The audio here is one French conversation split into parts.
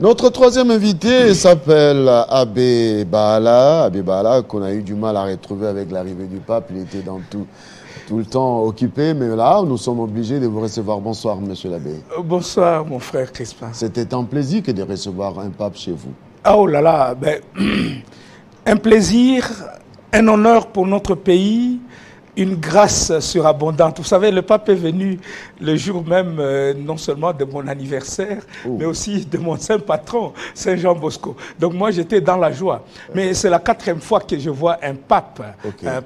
Notre troisième invité s'appelle Abbé Baala. Abbé Baala, qu'on a eu du mal à retrouver avec l'arrivée du pape. Il était dans tout le temps occupé. Mais là, nous sommes obligés de vous recevoir. Bonsoir, monsieur l'abbé. Bonsoir, mon frère Crispin. C'était un plaisir que de recevoir un pape chez vous. Oh là là, ben, un plaisir, un honneur pour notre pays, une grâce surabondante. Vous savez, le pape est venu le jour même, non seulement de mon anniversaire, mais aussi de mon saint patron, Saint Jean Bosco. Donc moi, j'étais dans la joie. Mais c'est la 4e fois que je vois un pape,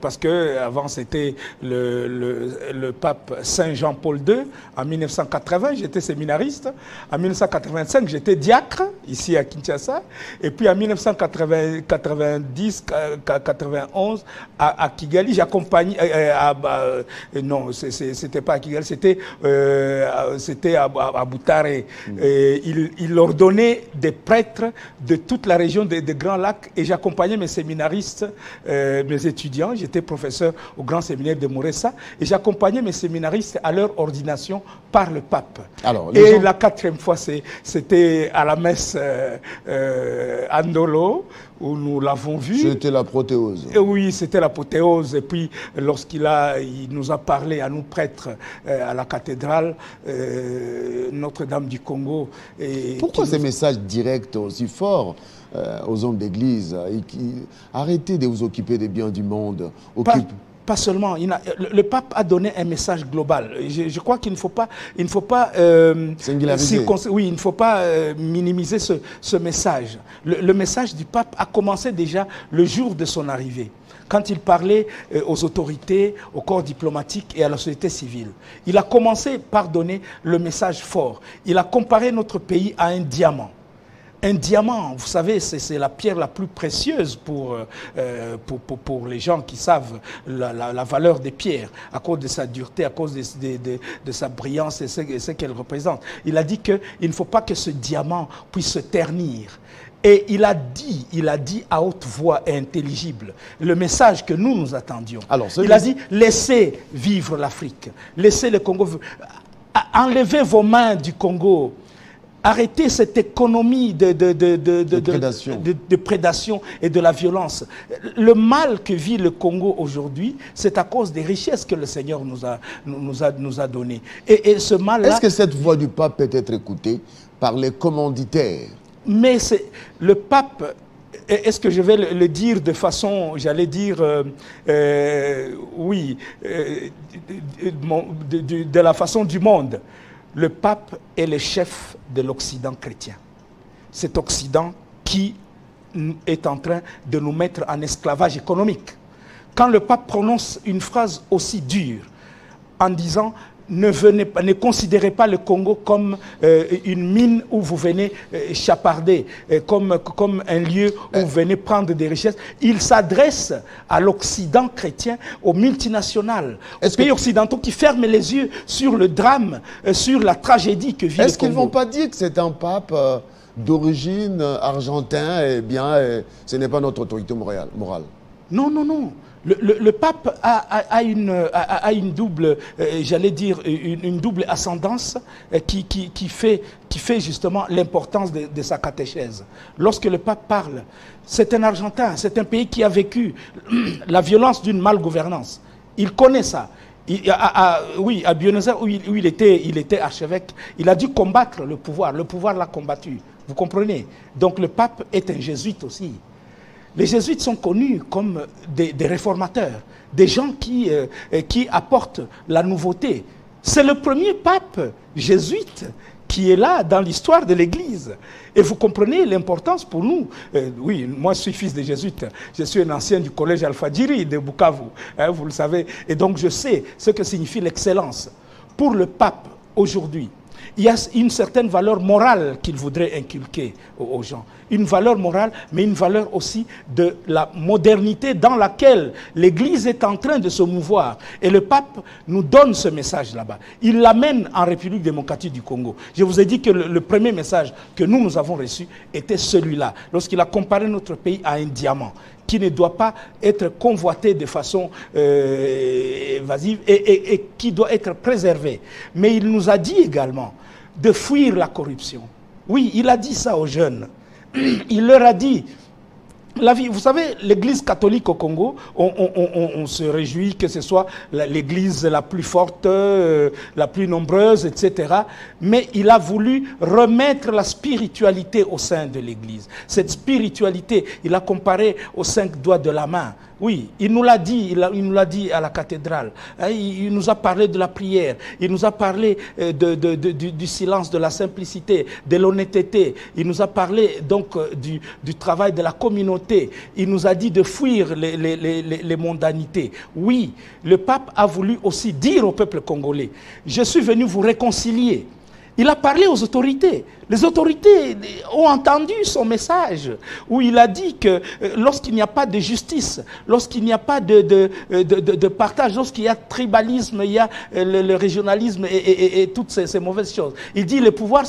parce qu'avant, c'était le pape Saint Jean-Paul II. En 1980, j'étais séminariste. En 1985, j'étais diacre, ici à Kinshasa. Et puis en 1990-91, à Kigali, j'accompagnais... non, c'était pas à Kigali, c'était à Butare. Il ordonnait des prêtres de toute la région des Grands Lacs et j'accompagnais mes séminaristes, mes étudiants. J'étais professeur au Grand Séminaire de Moressa et j'accompagnais mes séminaristes à leur ordination par le pape. Alors, et la 4e fois, c'était à la messe Andolo, où nous l'avons vu. C'était l'apothéose. Oui, c'était l'apothéose. Et puis, lorsqu'il nous a parlé à nous prêtres à la cathédrale Notre-Dame du Congo. Pourquoi ces messages directs aussi forts aux hommes d'église? Arrêtez de vous occuper des biens du monde. Pas seulement. Le pape a donné un message global. Je crois qu'il ne faut pas, oui, il ne faut pas minimiser ce message. Le message du pape a commencé déjà le jour de son arrivée, quand il parlait aux autorités, au corps diplomatique et à la société civile. Il a commencé par donner le message fort. Il a comparé notre pays à un diamant. Un diamant, vous savez, c'est la pierre la plus précieuse pour les gens qui savent la valeur des pierres, à cause de sa dureté, à cause de sa brillance et ce qu'elle représente. Il a dit qu'il ne faut pas que ce diamant puisse se ternir. Et il a dit à haute voix et intelligible le message que nous attendions. Alors, il a dit, laissez vivre l'Afrique, laissez le Congo vivre. Enlevez vos mains du Congo. Arrêtez cette économie de prédation et de la violence. Le mal que vit le Congo aujourd'hui, c'est à cause des richesses que le Seigneur nous a données. Et ce mal-là... Est-ce que cette voix du pape peut être écoutée par les commanditaires? Mais le pape... Est-ce que je vais le dire de façon, j'allais dire, oui, de la façon du monde? Le pape est le chef de l'Occident chrétien. Cet Occident qui est en train de nous mettre en esclavage économique. Quand le pape prononce une phrase aussi dure, en disant ne considérez pas le Congo comme une mine où vous venez chaparder, comme un lieu où vous venez prendre des richesses. Il s'adresse à l'Occident chrétien, aux multinationales, aux pays occidentaux qui ferment les yeux sur le drame, sur la tragédie que vit le Congo. Est-ce qu'ils ne vont pas dire que c'est un pape d'origine argentin et bien ce n'est pas notre autorité morale? Non, non, non. Le pape a une double, j'allais dire, une double ascendance qui fait justement l'importance de sa catéchèse. Lorsque le pape parle, c'est un Argentin, c'est un pays qui a vécu la violence d'une malgouvernance. Il connaît ça. Oui, à Buenos Aires, où il était archevêque, il a dû combattre le pouvoir l'a combattu. Vous comprenez? Donc le pape est un jésuite aussi. Les jésuites sont connus comme des réformateurs, des gens qui apportent la nouveauté. C'est le premier pape jésuite qui est là dans l'histoire de l'Église. Et vous comprenez l'importance pour nous. Oui, moi je suis fils de jésuite. Je suis un ancien du collège Al-Fadjiri de Bukavu, hein, vous le savez. Et donc je sais ce que signifie l'excellence. Pour le pape, aujourd'hui, il y a une certaine valeur morale qu'il voudrait inculquer aux gens. Une valeur morale, mais une valeur aussi de la modernité dans laquelle l'Église est en train de se mouvoir. Et le pape nous donne ce message là-bas. Il l'amène en République démocratique du Congo. Je vous ai dit que le premier message que nous avons reçu était celui-là, lorsqu'il a comparé notre pays à un diamant qui ne doit pas être convoité de façon évasive et qui doit être préservé. Mais il nous a dit également de fuir la corruption, Oui, il a dit ça aux jeunes. Il leur a dit... La vie, vous savez, l'église catholique au Congo, on se réjouit que ce soit l'église la plus forte, la plus nombreuse, etc. Mais il a voulu remettre la spiritualité au sein de l'église. Cette spiritualité, il a comparé aux 5 doigts de la main. Oui, il nous l'a dit, il nous l'a dit à la cathédrale. Il nous a parlé de la prière, il nous a parlé du silence, de la simplicité, de l'honnêteté. Il nous a parlé donc du travail de la communauté. Il nous a dit de fuir les mondanités. Oui, le pape a voulu aussi dire au peuple congolais, je suis venu vous réconcilier. Il a parlé aux autorités. Les autorités ont entendu son message où il a dit que lorsqu'il n'y a pas de justice, lorsqu'il n'y a pas de partage, lorsqu'il y a tribalisme, il y a le régionalisme et toutes ces mauvaises choses. Il dit le pouvoir,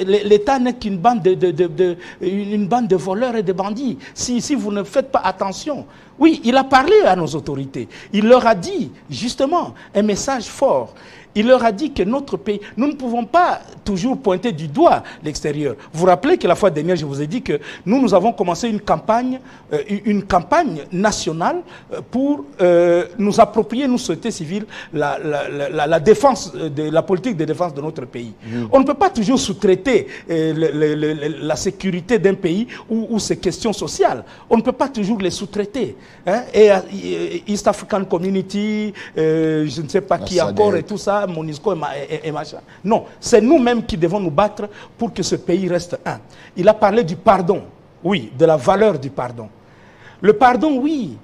l'État n'est qu'une bande de voleurs et de bandits. Si vous ne faites pas attention. Oui, il a parlé à nos autorités. Il leur a dit justement un message fort. Il leur a dit que notre pays, nous ne pouvons pas toujours pointer du doigt l'extérieur. Vous vous rappelez que la fois dernière, je vous ai dit que nous avons commencé une campagne nationale pour nous approprier, nous, société civile, la défense, la politique de défense de notre pays. On ne peut pas toujours sous-traiter la sécurité d'un pays ou ses questions sociales. On ne peut pas toujours les sous-traiter. Hein? Et East African Community, je ne sais pas qui encore et tout ça, Monisco et machin. Non, c'est nous-mêmes qui devons nous battre pour que ce pays reste un. Il a parlé du pardon, oui, de la valeur du pardon. Le pardon, oui,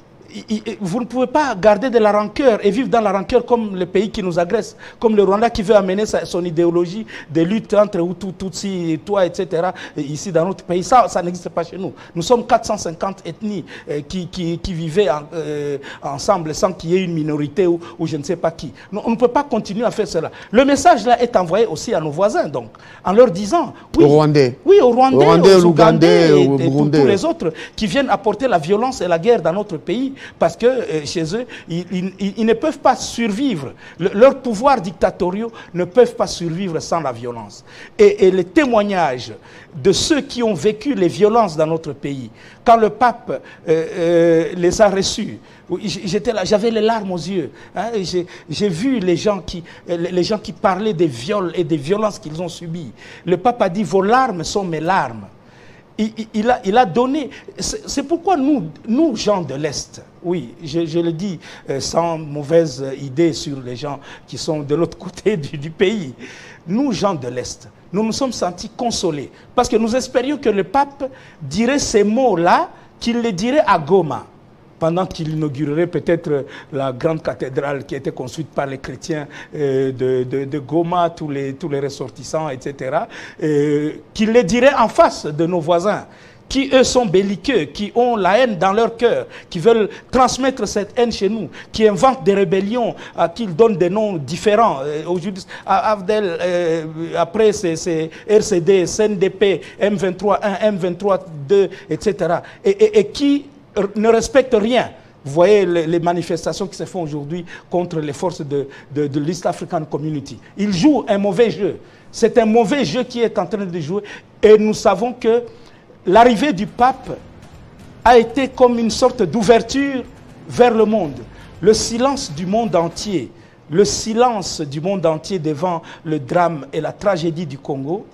vous ne pouvez pas garder de la rancœur et vivre dans la rancœur comme le pays qui nous agresse, comme le Rwanda qui veut amener son idéologie de lutte entre Hutu, Tutsi, et toi, etc. ici dans notre pays. Ça n'existe pas chez nous. Nous sommes 450 ethnies qui vivaient ensemble sans qu'il y ait une minorité ou je ne sais pas qui. On ne peut pas continuer à faire cela. Le message là est envoyé aussi à nos voisins, donc, en leur disant... Oui, aux Rwandais. Oui, aux Rwandais, aux Ougandais et tous les autres qui viennent apporter la violence et la guerre dans notre pays. Parce que chez eux, ils ne peuvent pas survivre. Leurs pouvoirs dictatoriaux ne peuvent pas survivre sans la violence. Et les témoignages de ceux qui ont vécu les violences dans notre pays, quand le pape les a reçus, j'étais là, j'avais les larmes aux yeux. Hein, j'ai vu les gens qui parlaient des viols et des violences qu'ils ont subies. Le pape a dit, vos larmes sont mes larmes. Il a donné... C'est pourquoi nous, gens de l'Est, oui, je le dis sans mauvaise idée sur les gens qui sont de l'autre côté du pays, nous, gens de l'Est, nous nous sommes sentis consolés parce que nous espérions que le pape dirait ces mots-là, qu'il les dirait à Goma, pendant qu'il inaugurerait peut-être la grande cathédrale qui a été construite par les chrétiens de Goma, tous les ressortissants, etc., qu'il les dirait en face de nos voisins, qui eux sont belliqueux, qui ont la haine dans leur cœur, qui veulent transmettre cette haine chez nous, qui inventent des rébellions, à qui ils donnent des noms différents. Aujourd'hui, Avdel, après c'est RCD, CNDP, M23-1, M23-2, etc. Et qui ne respectent rien. Vous voyez les manifestations qui se font aujourd'hui contre les forces de l'East African Community. Ils jouent un mauvais jeu. C'est un mauvais jeu qui est en train de jouer. Et nous savons que l'arrivée du pape a été comme une sorte d'ouverture vers le monde. Le silence du monde entier, devant le drame et la tragédie du Congo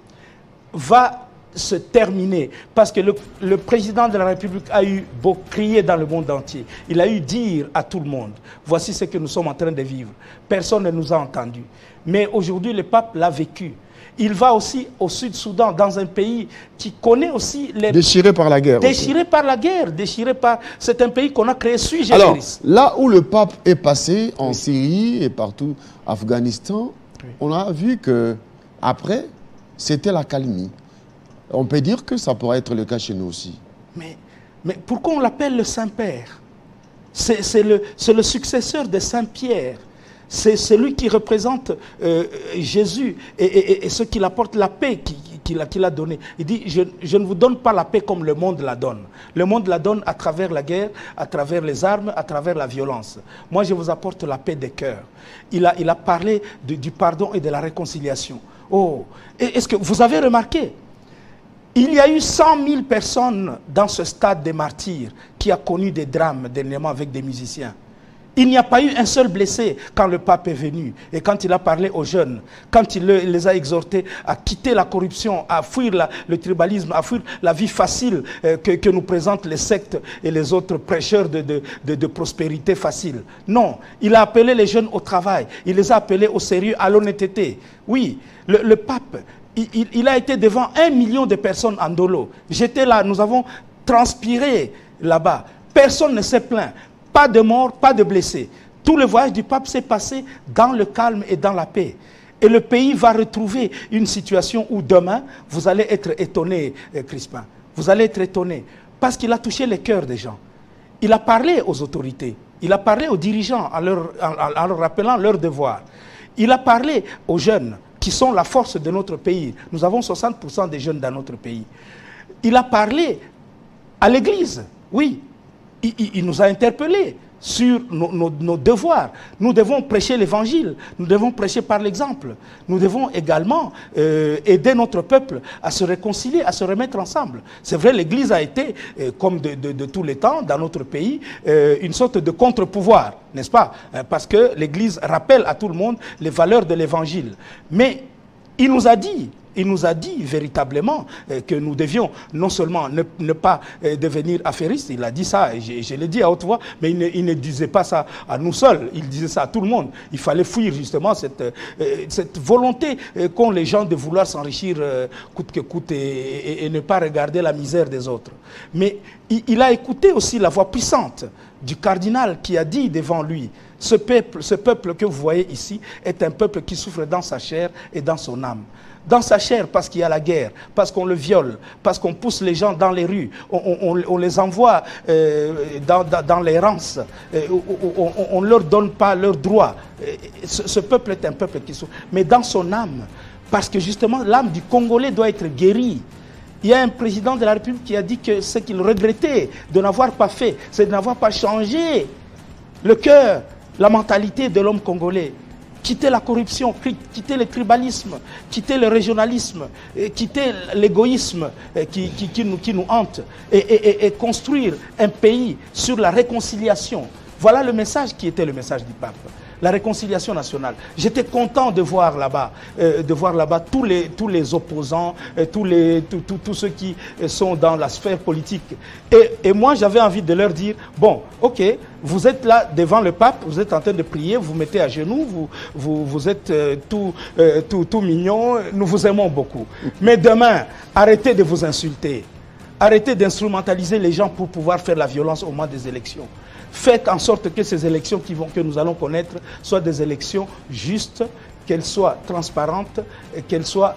va se terminer. Parce que le président de la République a eu beau crier dans le monde entier. Il a eu dire à tout le monde, voici ce que nous sommes en train de vivre. Personne ne nous a entendus. Mais aujourd'hui, le pape l'a vécu. Il va aussi au Sud-Soudan, dans un pays qui connaît aussi les... Déchiré par la guerre. Déchiré par la guerre, déchiré par... C'est un pays qu'on a créé sui generis. Alors, là où le pape est passé, en Syrie et partout, Afghanistan, on a vu que après, c'était la calmie. On peut dire que ça pourrait être le cas chez nous aussi. Mais pourquoi on l'appelle le Saint-Père? C'est le successeur de Saint-Pierre. C'est celui qui représente Jésus et ce qu'il apporte, la paix qu'il a donnée. Il dit, je ne vous donne pas la paix comme le monde la donne. Le monde la donne à travers la guerre, à travers les armes, à travers la violence. Moi, je vous apporte la paix des cœurs. Il a parlé du pardon et de la réconciliation. Oh, est-ce que vous avez remarqué Il y a eu 100 000 personnes dans ce stade des martyrs qui a connu des drames dernièrement avec des musiciens. Il n'y a pas eu un seul blessé quand le pape est venu et quand il a parlé aux jeunes, quand il les a exhortés à quitter la corruption, à fuir le tribalisme, à fuir la vie facile que nous présentent les sectes et les autres prêcheurs de prospérité facile. Non, il a appelé les jeunes au travail, il les a appelés au sérieux, à l'honnêteté. Oui, le pape, il a été devant 1 million de personnes en dolo. J'étais là, nous avons transpiré là-bas. Personne ne s'est plaint. Pas de morts, pas de blessés. Tout le voyage du pape s'est passé dans le calme et dans la paix. Et le pays va retrouver une situation où demain, vous allez être étonné, Crispin. Vous allez être étonné. Parce qu'il a touché les cœurs des gens. Il a parlé aux autorités. Il a parlé aux dirigeants en leur rappelant leurs devoirs. Il a parlé aux jeunes qui sont la force de notre pays. Nous avons 60% des jeunes dans notre pays. Il a parlé à l'Église, oui. Il nous a interpellés sur nos devoirs. Nous devons prêcher l'évangile, nous devons prêcher par l'exemple. Nous devons également aider notre peuple à se réconcilier, à se remettre ensemble. C'est vrai, l'Église a été, comme de tous les temps, dans notre pays, une sorte de contre-pouvoir, n'est-ce pas? Parce que l'Église rappelle à tout le monde les valeurs de l'évangile. Mais il nous a dit véritablement que nous devions non seulement ne pas devenir affairistes, il a dit ça, et je l'ai dit à haute voix, mais il ne disait pas ça à nous seuls, il disait ça à tout le monde. Il fallait fuir justement cette volonté qu'ont les gens de vouloir s'enrichir coûte que coûte et ne pas regarder la misère des autres. Mais il a écouté aussi la voix puissante du cardinal qui a dit devant lui, ce peuple que vous voyez ici est un peuple qui souffre dans sa chair et dans son âme. Dans sa chair parce qu'il y a la guerre, parce qu'on le viole, parce qu'on pousse les gens dans les rues, on les envoie dans l'errance, on ne leur donne pas leurs droits. Ce peuple est un peuple qui souffre. Mais dans son âme, parce que justement l'âme du Congolais doit être guérie. Il y a un président de la République qui a dit que ce qu'il regrettait de n'avoir pas fait, c'est de n'avoir pas changé le cœur, la mentalité de l'homme congolais. Quitter la corruption, quitter le tribalisme, quitter le régionalisme, quitter l'égoïsme qui nous hante et construire un pays sur la réconciliation. Voilà le message qui était le message du pape. La réconciliation nationale. J'étais content de voir là-bas tous les opposants, tous ceux qui sont dans la sphère politique. Et moi, j'avais envie de leur dire, bon, ok, vous êtes là devant le pape, vous êtes en train de prier, vous vous mettez à genoux, vous êtes tout mignon, nous vous aimons beaucoup. Mais demain, arrêtez de vous insulter. Arrêtez d'instrumentaliser les gens pour pouvoir faire la violence au moment des élections. Faites en sorte que ces élections que nous allons connaître soient des élections justes, qu'elles soient transparentes, qu'elles soient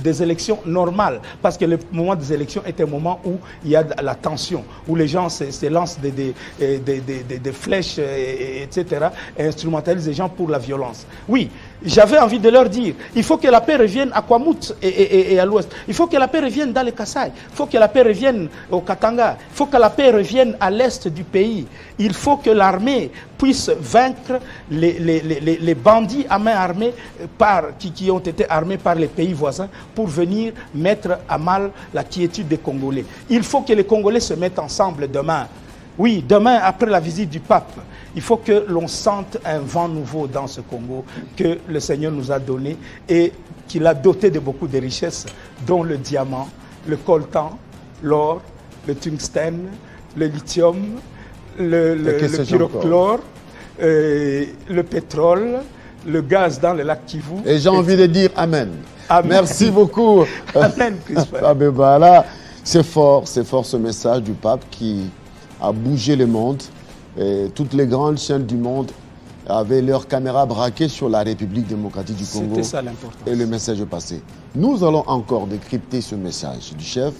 des élections normales. Parce que le moment des élections est un moment où il y a la tension, où les gens se lancent des flèches, etc., et instrumentalisent les gens pour la violence. Oui, j'avais envie de leur dire, il faut que la paix revienne à Kwamut et à l'ouest. Il faut que la paix revienne dans le Kasaï. Il faut que la paix revienne au Katanga. Il faut que la paix revienne à l'est du pays. Il faut que l'armée puisse vaincre les bandits à main armée qui ont été armés par les pays voisins pour venir mettre à mal la quiétude des Congolais. Il faut que les Congolais se mettent ensemble demain. Oui, demain, après la visite du pape, il faut que l'on sente un vent nouveau dans ce Congo que le Seigneur nous a donné et qu'il a doté de beaucoup de richesses, dont le diamant, le coltan, l'or, le tungstène, le lithium, le pyrochlore, le pétrole, le gaz dans le lac Kivu. Et j'ai envie de dire Amen. Amen. Merci beaucoup. Amen, Crispin. Abeba, c'est fort ce message du pape qui a bougé le monde. Et toutes les grandes chaînes du monde avaient leurs caméras braquées sur la République démocratique du Congo. C'était ça l'importance. Et le message est passé. Nous allons encore décrypter ce message du chef,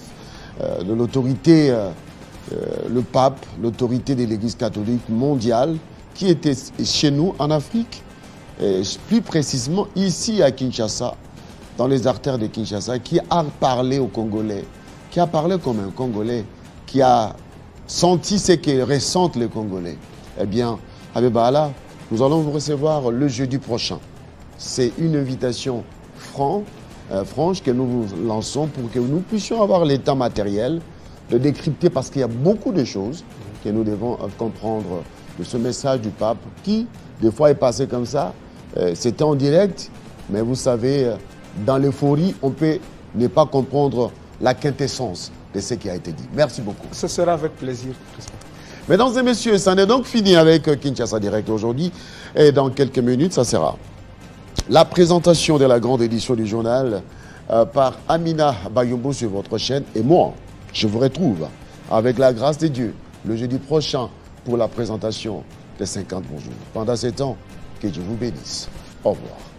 de l'autorité, le pape, l'autorité de l'Église catholique mondiale, qui était chez nous en Afrique, et plus précisément ici à Kinshasa, dans les artères de Kinshasa, qui a parlé aux Congolais, qui a parlé comme un Congolais, qui a senti ce que ressentent les Congolais. Eh bien, Abeba, nous allons vous recevoir le jeudi prochain. C'est une invitation franche franche que nous vous lançons pour que nous puissions avoir l'état matériel de décrypter, parce qu'il y a beaucoup de choses que nous devons comprendre de ce message du pape qui, des fois, est passé comme ça. C'était en direct, mais vous savez, dans l'euphorie, on peut ne pas comprendre la quintessence de ce qui a été dit. Merci beaucoup. Ce sera avec plaisir. Mesdames et messieurs, ça n'est donc fini avec Kinshasa Direct aujourd'hui. Et dans quelques minutes, ça sera la présentation de la grande édition du journal par Amina Bayombo sur votre chaîne. Et moi, je vous retrouve avec la grâce de Dieu le jeudi prochain pour la présentation des 50 bonjours. Pendant ce temps, que Dieu vous bénisse. Au revoir.